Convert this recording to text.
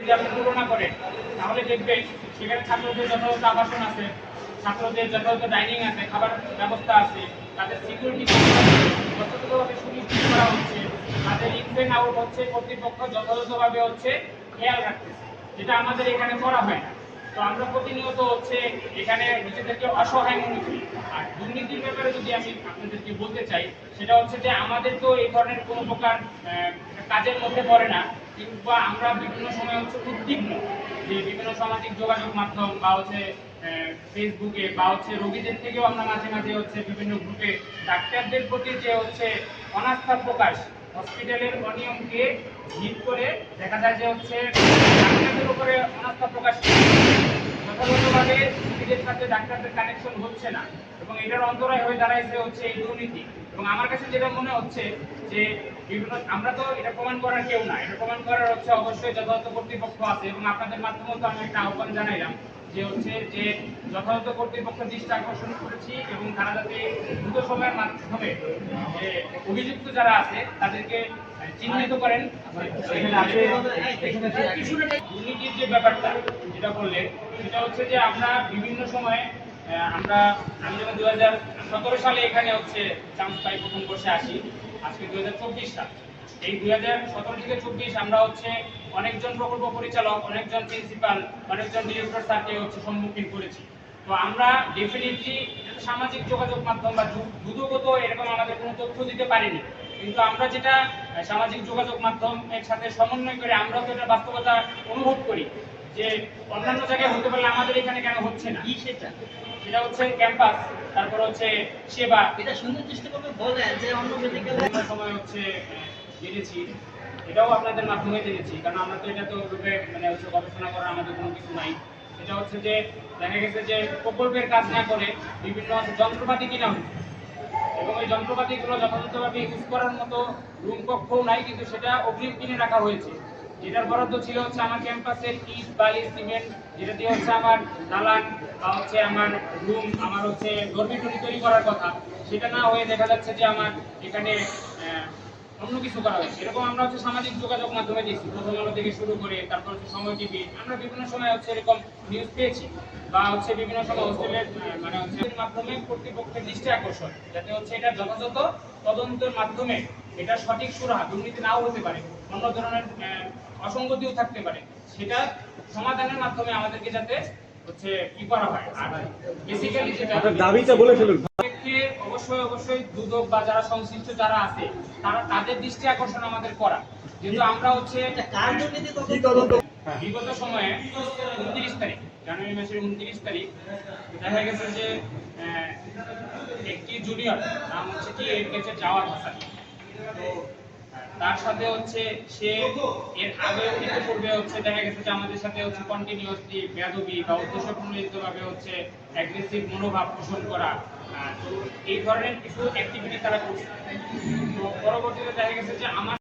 যদি আপনি তুলনা করেন তাহলে দেখবেন সেখানে ছাত্রদের যথাযথ আবাসন আছে, ছাত্রদের যথাযথ ডাইনিং আছে, খাবার ব্যবস্থা আছে, তাদের সিকিউরিটি যথাযথভাবে সুনিশ্চিত করা হচ্ছে, তাদের ইন এন্ড আউট হচ্ছে কর্তৃপক্ষ যথাযথভাবে হচ্ছে খেয়াল রাখতেছে, যেটা আমাদের এখানে করা হয় না। তো আমরা প্রতিনিয়ত হচ্ছে এখানে নিজেদেরকে অসহায় মনে করি। আর দুর্নীতির ব্যাপারে যদি আমি আপনাদেরকে বলতে চাই, সেটা হচ্ছে যে আমাদের তো এই ধরনের কোনো প্রকার কাজের মধ্যে পড়ে না, কিংবা আমরা বিভিন্ন সময় হচ্ছে উদ্বিগ্ন যে বিভিন্ন সামাজিক যোগাযোগ মাধ্যম বা হচ্ছে ফেসবুকে বা হচ্ছে রোগীদের থেকেও আমরা মাঝে মাঝে হচ্ছে বিভিন্ন গ্রুপে ডাক্তারদের প্রতি যে হচ্ছে অনাস্থা প্রকাশ, হসপিটালের অনিয়মকে ভিত করে দেখা যায় যে হচ্ছে ডাক্তারদের উপরে অনাস্থা প্রকাশ যথাযথভাবে রোগীদের সাথে ডাক্তারদের কানেকশন হচ্ছে না, এবং এটার অন্তরায় হয়ে দাঁড়াইছে হচ্ছে এই দুর্নীতি। এবং আমার কাছে যেটা মনে হচ্ছে যে বিভিন্ন আমরা তো এটা প্রমাণ করার কেউ না, এটা প্রমাণ করার হচ্ছে অবশ্যই যথাযথ কর্তৃপক্ষ আছে, এবং আপনাদের মাধ্যমে তো আমি একটা আহ্বান জানাইলাম যে হচ্ছে যে যথাযথ কর্তৃপক্ষের দৃষ্টি আকর্ষণ করেছি, এবং তারা যাতে দ্রুত সময়ের মাধ্যমে যে অভিযুক্ত যারা আছে তাদেরকে চিহ্নিত করেন। দুর্নীতির যে ব্যাপারটা যেটা বললেন সেটা হচ্ছে যে আমরা বিভিন্ন সময়ে আমি যখন 2017 সালে এখানে হচ্ছে চান্স পাই, প্রথম বর্ষে আসি, আজকে 2024 সাল। এই 2017 থেকে 24 আমরা হচ্ছে অনেকজন প্রকল্প পরিচালক, অনেকজন প্রিন্সিপাল, অনেকজন ডিরেক্টর স্যারকে হচ্ছে সম্মুখীন করেছি। তো আমরা ডেফিনেটলি সামাজিক যোগাযোগ মাধ্যম বা দুদকগত এরকম আমাদের কোনো তথ্য দিতে পারিনি, কিন্তু আমরা যেটা সামাজিক যোগাযোগ মাধ্যম এর সাথে সমন্বয় করে আমরাও তো এটা বাস্তবতা অনুভব করি যে অন্যান্য জায়গায় হতে পারলে আমাদের এখানে কেন হচ্ছে না। সেটা হচ্ছে ক্যাম্পাস, তারপর হচ্ছে সেবা। এটা সুন্দর চেষ্টা করবে বলে যে অন্য মেডিকেল সময় হচ্ছে জেনেছি, এটাও আপনাদের মাধ্যমে জেনেছি, কারণ আমরা তো এটা তো রূপে মানে হচ্ছে গবেষণা করার আমাদের কোনো কিছু নাই। এটা হচ্ছে যে দেখা গেছে যে প্রকল্পের কাজ না করে বিভিন্ন যন্ত্রপাতি কিনা হচ্ছে, এবং এই যন্ত্রপাতিগুলো যথাযথভাবে ইউজ করার মতো রুম কক্ষও নাই, কিন্তু সেটা অগ্রিম কিনে রাখা হয়েছে। যেটার বরাদ্দ ছিল হচ্ছে আমার ক্যাম্পাসের ইট, বালি, সিমেন্ট, যেটা দিয়ে হচ্ছে আমার দালান বা হচ্ছে আমার রুম, আমার হচ্ছে ডরমিটরি তৈরি করার কথা, সেটা না হয়ে দেখা যাচ্ছে যে আমার এখানে অন্য কিছু করা হয়েছে। এরকম আমরা হচ্ছে সামাজিক যোগাযোগ মাধ্যমে দেখছি, প্রথম আলো থেকে শুরু করে তারপর হচ্ছে সময় টিভি, আমরা বিভিন্ন সময় হচ্ছে এরকম নিউজ পেয়েছি, বা হচ্ছে বিভিন্ন সময় হোস্টেলের মানে হচ্ছে মাধ্যমে কর্তৃপক্ষের দৃষ্টি আকর্ষণ, যাতে হচ্ছে এটা যথাযথ তদন্তের মাধ্যমে এটা সঠিক সুরাহা, দুর্নীতি নাও হতে পারে, অন্য ধরনের অসঙ্গতিও থাকতে পারে, সেটা সমাধানের মাধ্যমে আমাদেরকে যাতে হচ্ছে কি করা হয়। আর বেসিক্যালি যেটা দাবিটা বলে ফেলুন। অবশ্যই দুদক বা যারা সংশ্লিষ্ট যারা আছে তারা তাদের দৃষ্টি আকর্ষণ আমাদের করা, যেহেতু আমরা হচ্ছে বিগত সময়ে 29 তারিখ, জানুয়ারি মাসের 29 তারিখ দেখা গেছে যে একটি জুনিয়র নাম হচ্ছে কি এর কাছে যাওয়ার হাসান, তো তার সাথে হচ্ছে সে এর আগে পূর্বে হচ্ছে দেখা গেছে যে আমাদের সাথে হচ্ছে কন্টিনিউয়াসলি বেয়াদবি বা উদ্দেশ্যপ্রণোদিতভাবে হচ্ছে অ্যাগ্রেসিভ মনোভাব পোষণ করা, তো এই ধরনের কিছু অ্যাক্টিভিটি তারা করছে। তো পরবর্তীতে দেখা গেছে যে আমার